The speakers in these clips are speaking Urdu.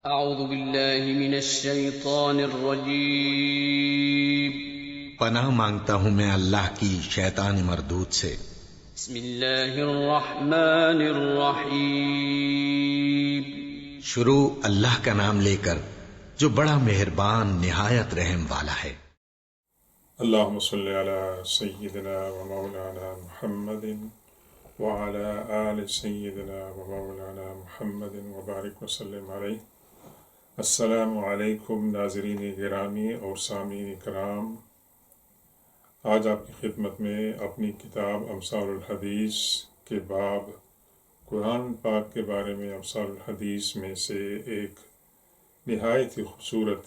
اعوذ باللہ من الشیطان الرجیم۔ پناہ مانگتا ہوں میں اللہ کی شیطان مردود سے۔ بسم اللہ الرحمن الرحیم۔ شروع اللہ کا نام لے کر جو بڑا مہربان نہایت رحم والا ہے۔ اللہم صلی علی سیدنا و مولانا محمد وعلی آل سیدنا و مولانا محمد وبارک وسلم علیہ۔ السلام علیکم ناظرین گرامی اور سامعین کرام، آج آپ کی خدمت میں اپنی کتاب امثال الحدیث کے باب قرآن پاک کے بارے میں امثال الحدیث میں سے ایک نہایت ہی خوبصورت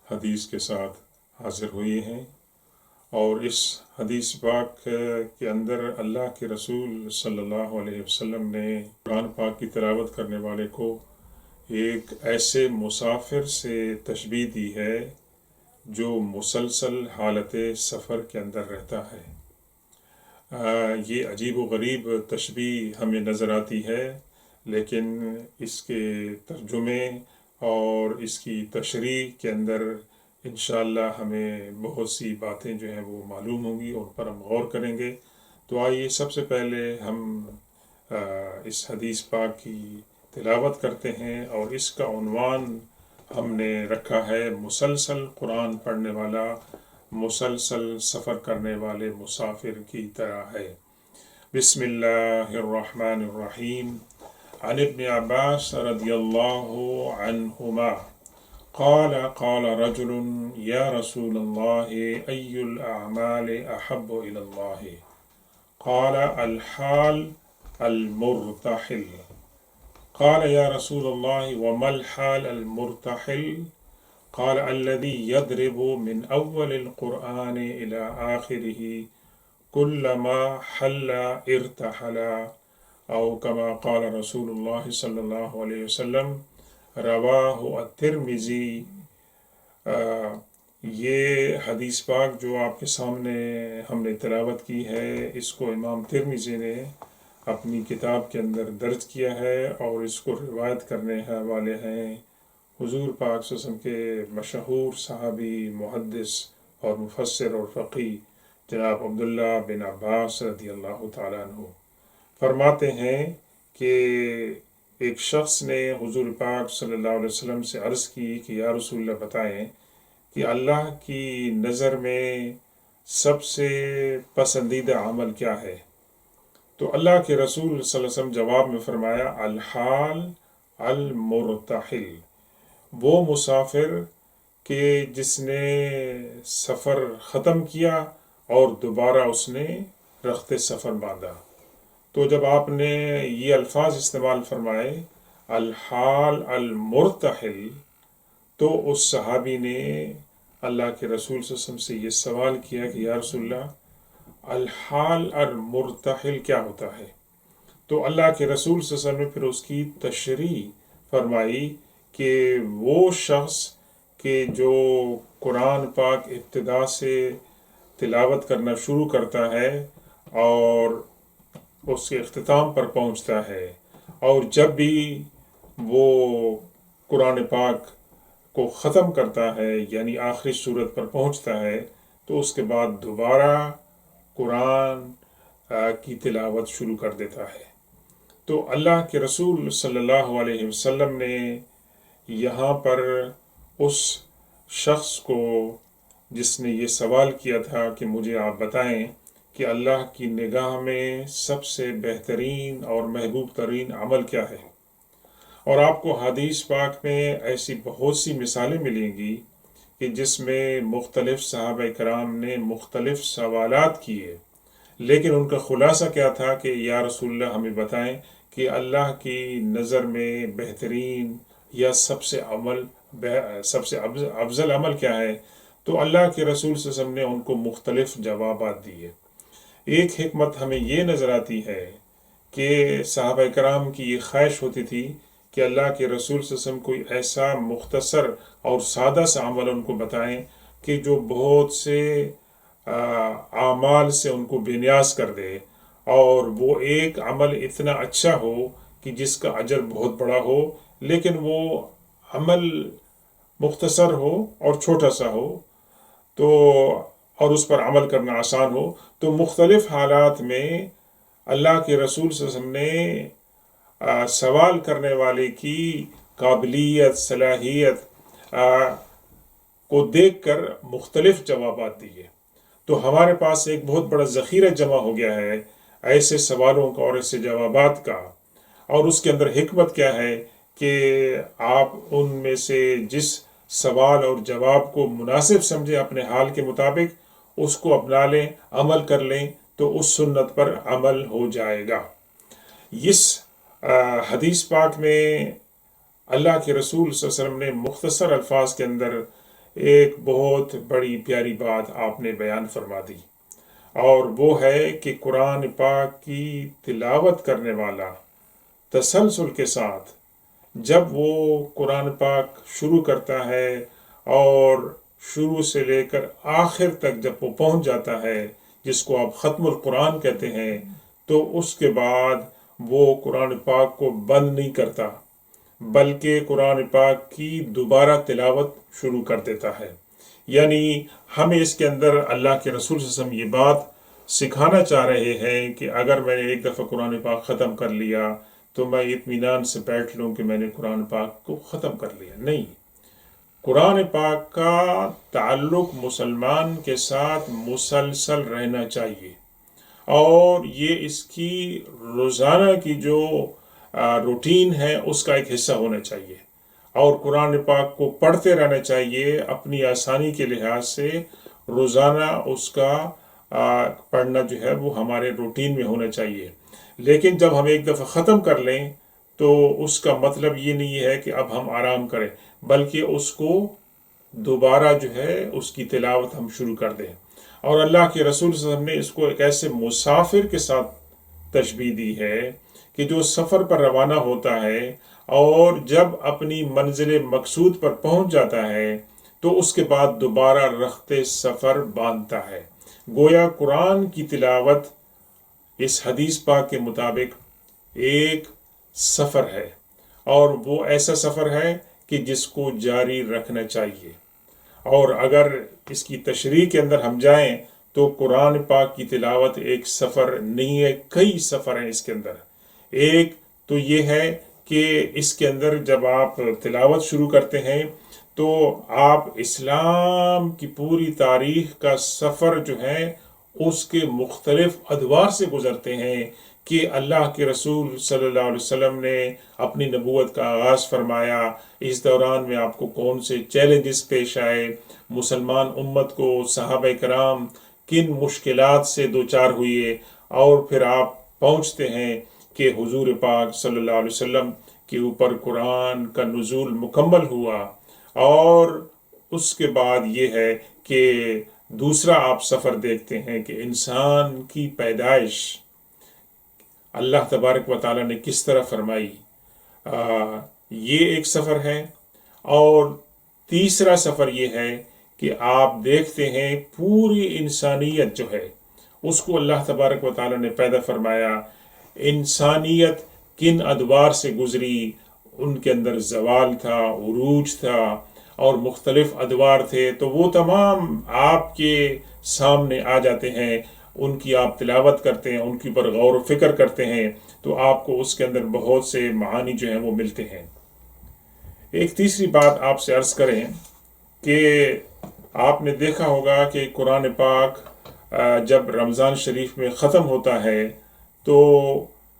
حدیث کے ساتھ حاضر ہوئی ہیں، اور اس حدیث پاک کے اندر اللہ کے رسول صلی اللہ علیہ وسلم نے قرآن پاک کی تلاوت کرنے والے کو ایک ایسے مسافر سے تشبیہ دی ہے جو مسلسل حالت سفر کے اندر رہتا ہے۔ یہ عجیب و غریب تشبیہ ہمیں نظر آتی ہے، لیکن اس کے ترجمے اور اس کی تشریح کے اندر انشاءاللہ ہمیں بہت سی باتیں جو ہیں وہ معلوم ہوں گی، ان پر ہم غور کریں گے۔ تو آئیے سب سے پہلے ہم اس حدیث پاک کی تلاوت کرتے ہیں، اور اس کا عنوان ہم نے رکھا ہے مسلسل قرآن پڑھنے والا مسلسل سفر کرنے والے مسافر کی طرح ہے۔ بسم اللہ الرحمن الرحیم۔ عن ابن عباس رضی اللہ عنہما قال قال رجل یا رسول اللہ ای الاعمال احب الى اللہ قال الحال المرتحل قال یا رسول اللہ وما الحال المرتحل قال الذي يضرب من اول القرآن الى آخره كلما حل ارتحل او كما قال رسول اللہ صلی اللہ علیہ وسلم، رواہ الترمذی۔ یہ حدیث پاک جو آپ کے سامنے ہم نے تلاوت کی ہے، اس کو امام ترمذی نے اپنی کتاب کے اندر درج کیا ہے، اور اس کو روایت کرنے والے ہیں حضور پاک صلی اللہ علیہ وسلم کے مشہور صحابی محدث اور مفسر اور فقیہ جناب عبداللہ بن عباس رضی اللہ تعالیٰ عنہ۔ فرماتے ہیں کہ ایک شخص نے حضور پاک صلی اللہ علیہ وسلم سے عرض کی کہ یا رسول اللہ بتائیں کہ اللہ کی نظر میں سب سے پسندیدہ عمل کیا ہے؟ تو اللہ کے رسول صلی اللہ علیہ وسلم جواب میں فرمایا الحال المرتحل، وہ مسافر کہ جس نے سفر ختم کیا اور دوبارہ اس نے رخت سفر باندھا۔ تو جب آپ نے یہ الفاظ استعمال فرمائے الحال المرتحل، تو اس صحابی نے اللہ کے رسول صلی اللہ علیہ وسلم سے یہ سوال کیا کہ یا رسول اللہ الحال المرتحل کیا ہوتا ہے؟ تو اللہ کے رسول صلی اللہ علیہ وسلم نے پھر اس کی تشریح فرمائی کہ وہ شخص کہ جو قرآن پاک ابتدا سے تلاوت کرنا شروع کرتا ہے اور اس کے اختتام پر پہنچتا ہے، اور جب بھی وہ قرآن پاک کو ختم کرتا ہے یعنی آخری سورت پر پہنچتا ہے، تو اس کے بعد دوبارہ قرآن کی تلاوت شروع کر دیتا ہے۔ تو اللہ کے رسول صلی اللہ علیہ وسلم نے یہاں پر اس شخص کو جس نے یہ سوال کیا تھا کہ مجھے آپ بتائیں کہ اللہ کی نگاہ میں سب سے بہترین اور محبوب ترین عمل کیا ہے، اور آپ کو حدیث پاک میں ایسی بہت سی مثالیں ملیں گی کہ جس میں مختلف صحابہ کرام نے مختلف سوالات کیے، لیکن ان کا خلاصہ کیا تھا کہ یا رسول اللہ ہمیں بتائیں کہ اللہ کی نظر میں بہترین یا سب سے افضل عمل کیا ہے؟ تو اللہ کے رسول صلی اللہ علیہ وسلم نے ان کو مختلف جوابات دیے۔ ایک حکمت ہمیں یہ نظر آتی ہے کہ صحابہ کرام کی یہ خواہش ہوتی تھی کہ اللہ کے رسول صلی اللہ علیہ وسلم کوئی ایسا مختصر اور سادہ سا عمل ان کو بتائیں کہ جو بہت سے اعمال سے ان کو بے نیاز کر دے، اور وہ ایک عمل اتنا اچھا ہو کہ جس کا اجر بہت بڑا ہو، لیکن وہ عمل مختصر ہو اور چھوٹا سا ہو تو اور اس پر عمل کرنا آسان ہو، تو مختلف حالات میں اللہ کے رسول صلی اللہ علیہ وسلم نے سوال کرنے والے کی قابلیت، صلاحیت کو دیکھ کر مختلف جوابات دیے۔ تو ہمارے پاس ایک بہت بڑا ذخیرہ جمع ہو گیا ہے ایسے سوالوں کا اور ایسے جوابات کا، اور اس کے اندر حکمت کیا ہے کہ آپ ان میں سے جس سوال اور جواب کو مناسب سمجھیں اپنے حال کے مطابق اس کو اپنا لیں، عمل کر لیں، تو اس سنت پر عمل ہو جائے گا۔ اس حدیث پاک میں اللہ کے رسول صلی اللہ علیہ وسلم نے مختصر الفاظ کے اندر ایک بہت بڑی پیاری بات آپ نے بیان فرما دی، اور وہ ہے کہ قرآن پاک کی تلاوت کرنے والا تسلسل کے ساتھ جب وہ قرآن پاک شروع کرتا ہے اور شروع سے لے کر آخر تک جب وہ پہنچ جاتا ہے جس کو آپ ختم القرآن کہتے ہیں، تو اس کے بعد وہ قرآن پاک کو بند نہیں کرتا بلکہ قرآن پاک کی دوبارہ تلاوت شروع کر دیتا ہے۔ یعنی ہمیں اس کے اندر اللہ کے رسول صلی اللہ علیہ وسلم یہ بات سکھانا چاہ رہے ہیں کہ اگر میں نے ایک دفعہ قرآن پاک ختم کر لیا تو میں اطمینان سے بیٹھ لوں کہ میں نے قرآن پاک کو ختم کر لیا، نہیں۔ قرآن پاک کا تعلق مسلمان کے ساتھ مسلسل رہنا چاہیے، اور یہ اس کی روزانہ کی جو روٹین ہے اس کا ایک حصہ ہونا چاہیے، اور قرآن پاک کو پڑھتے رہنا چاہیے اپنی آسانی کے لحاظ سے۔ روزانہ اس کا پڑھنا جو ہے وہ ہمارے روٹین میں ہونا چاہیے، لیکن جب ہم ایک دفعہ ختم کر لیں تو اس کا مطلب یہ نہیں ہے کہ اب ہم آرام کریں، بلکہ اس کو دوبارہ جو ہے اس کی تلاوت ہم شروع کر دیں۔ اور اللہ کے رسول صلی اللہ علیہ وسلم نے اس کو ایک ایسے مسافر کے ساتھ تشبیہ دی ہے کہ جو سفر پر روانہ ہوتا ہے اور جب اپنی منزل مقصود پر پہنچ جاتا ہے تو اس کے بعد دوبارہ رخت سفر باندھتا ہے۔ گویا قرآن کی تلاوت اس حدیث پاک کے مطابق ایک سفر ہے، اور وہ ایسا سفر ہے کہ جس کو جاری رکھنا چاہیے۔ اور اگر اس کی تشریح کے اندر ہم جائیں تو قرآن پاک کی تلاوت ایک سفر نہیں ہے، کئی سفر ہیں اس کے اندر۔ ایک تو یہ ہے کہ اس کے اندر جب آپ تلاوت شروع کرتے ہیں تو آپ اسلام کی پوری تاریخ کا سفر جو ہے اس کے مختلف ادوار سے گزرتے ہیں کہ اللہ کے رسول صلی اللہ علیہ وسلم نے اپنی نبوت کا آغاز فرمایا، اس دوران میں آپ کو کون سے چیلنجز پیش آئے، مسلمان امت کو صحابہ کرام کن مشکلات سے دوچار ہوئے، اور پھر آپ پہنچتے ہیں کہ حضور پاک صلی اللہ علیہ وسلم کے اوپر قرآن کا نزول مکمل ہوا۔ اور اس کے بعد یہ ہے کہ دوسرا آپ سفر دیکھتے ہیں کہ انسان کی پیدائش اللہ تبارک و تعالیٰ نے کس طرح فرمائی، یہ ایک سفر ہے۔ اور تیسرا سفر یہ ہے کہ آپ دیکھتے ہیں پوری انسانیت جو ہے اس کو اللہ تبارک و تعالیٰ نے پیدا فرمایا، انسانیت کن ادوار سے گزری، ان کے اندر زوال تھا، عروج تھا، اور مختلف ادوار تھے، تو وہ تمام آپ کے سامنے آ جاتے ہیں، ان کی آپ تلاوت کرتے ہیں، ان کے اوپر غور و فکر کرتے ہیں تو آپ کو اس کے اندر بہت سے معانی جو ہیں وہ ملتے ہیں۔ ایک تیسری بات آپ سے عرض کریں کہ آپ نے دیکھا ہوگا کہ قرآن پاک جب رمضان شریف میں ختم ہوتا ہے تو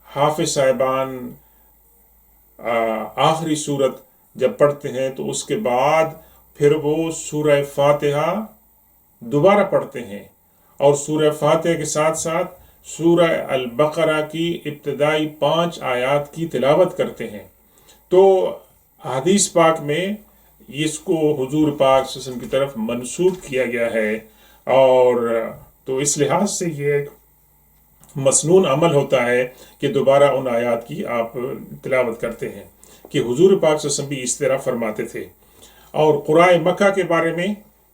حافظ صاحبان آخری صورت جب پڑھتے ہیں تو اس کے بعد پھر وہ سورہ فاتحہ دوبارہ پڑھتے ہیں، اور سورہ فاتحہ کے ساتھ ساتھ سورہ البقرہ کی ابتدائی 5 آیات کی تلاوت کرتے ہیں۔ تو حدیث پاک میں اس کو حضور پاک صلی اللہ علیہ وسلم کی طرف منسوب کیا گیا ہے، اور تو اس لحاظ سے یہ ایک مسنون عمل ہوتا ہے کہ دوبارہ ان آیات کی آپ تلاوت کرتے ہیں، کہ حضور پاک صلی اللہ علیہ وسلم بھی اس طرح فرماتے تھے۔ اور قرآن مکہ کے بارے میں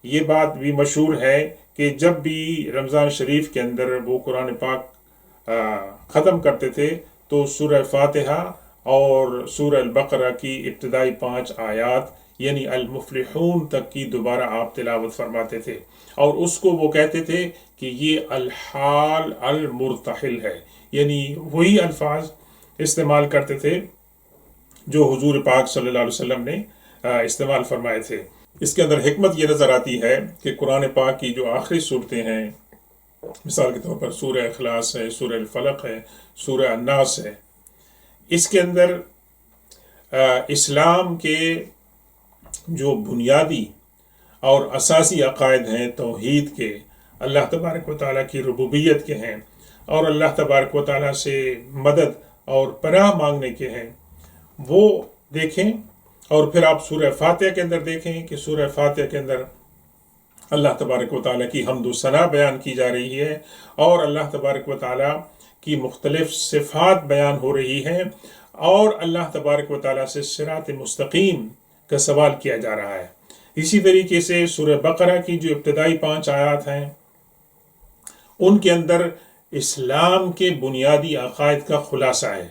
یہ بات بھی مشہور ہے کہ جب بھی رمضان شریف کے اندر وہ قرآن پاک ختم کرتے تھے تو سورہ فاتحہ اور سورہ البقرہ کی ابتدائی 5 آیات یعنی المفلحون تک کی دوبارہ آپ تلاوت فرماتے تھے، اور اس کو وہ کہتے تھے کہ یہ الحال المرتحل ہے، یعنی وہی الفاظ استعمال کرتے تھے جو حضور پاک صلی اللہ علیہ وسلم نے استعمال فرمائے تھے۔ اس کے اندر حکمت یہ نظر آتی ہے کہ قرآن پاک کی جو آخری صورتیں ہیں، مثال کے طور پر سورہ اخلاص ہے، سورہ الفلق ہے، سورہ الناس ہے، اس کے اندر اسلام کے جو بنیادی اور اساسی عقائد ہیں توحید کے، اللہ تبارک و تعالیٰ کی ربوبیت کے ہیں، اور اللہ تبارک و تعالیٰ سے مدد اور پناہ مانگنے کے ہیں، وہ دیکھیں۔ اور پھر آپ سورہ فاتحہ کے اندر دیکھیں کہ سورہ فاتحہ کے اندر اللہ تبارک و تعالیٰ کی حمد و ثنا بیان کی جا رہی ہے، اور اللہ تبارک و تعالیٰ کی مختلف صفات بیان ہو رہی ہیں، اور اللہ تبارک و تعالیٰ سے صراط مستقیم کا سوال کیا جا رہا ہے۔ اسی طریقے سے سورہ بقرہ کی جو ابتدائی 5 آیات ہیں، ان کے اندر اسلام کے بنیادی عقائد کا خلاصہ ہے۔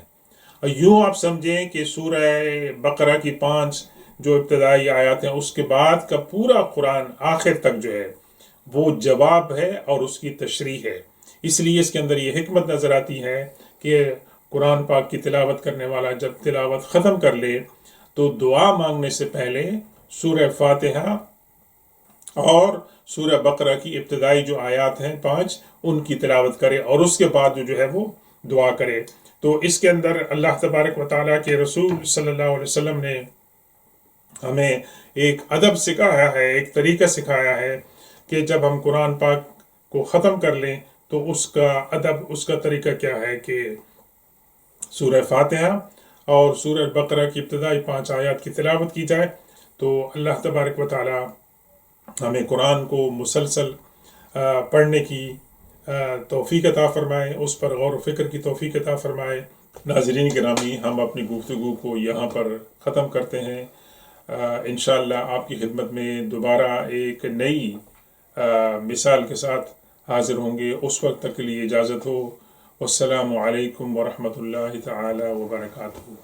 یوں آپ سمجھیں کہ سورہ بقرہ کی 5 جو ابتدائی آیات ہیں، اس کے بعد کا پورا قرآن آخر تک جو ہے وہ جواب ہے اور اس کی تشریح ہے۔ اس لیے اس کے اندر یہ حکمت نظر آتی ہے کہ قرآن پاک کی تلاوت کرنے والا جب تلاوت ختم کر لے تو دعا مانگنے سے پہلے سورہ فاتحہ اور سورہ بقرہ کی ابتدائی جو آیات ہیں 5 ان کی تلاوت کرے، اور اس کے بعد جو ہے وہ دعا کرے۔ تو اس کے اندر اللہ تبارک و تعالیٰ کے رسول صلی اللہ علیہ وسلم نے ہمیں ایک ادب سکھایا ہے، ایک طریقہ سکھایا ہے کہ جب ہم قرآن پاک کو ختم کر لیں تو اس کا ادب، اس کا طریقہ کیا ہے کہ سورہ فاتحہ اور سورہ بقرہ کی ابتدائی 5 آیات کی تلاوت کی جائے۔ تو اللہ تبارک و تعالیٰ ہمیں قرآن کو مسلسل پڑھنے کی توفیق عطا فرمائے، اس پر غور و فکر کی توفیق عطا فرمائے۔ ناظرین گرامی، ہم اپنی گفتگو کو یہاں پر ختم کرتے ہیں۔ انشاءاللہ آپ کی خدمت میں دوبارہ ایک نئی مثال کے ساتھ حاضر ہوں گے۔ اس وقت تک کے لیے اجازت ہو۔ والسلام علیکم ورحمۃ اللہ تعالی وبرکاتہ۔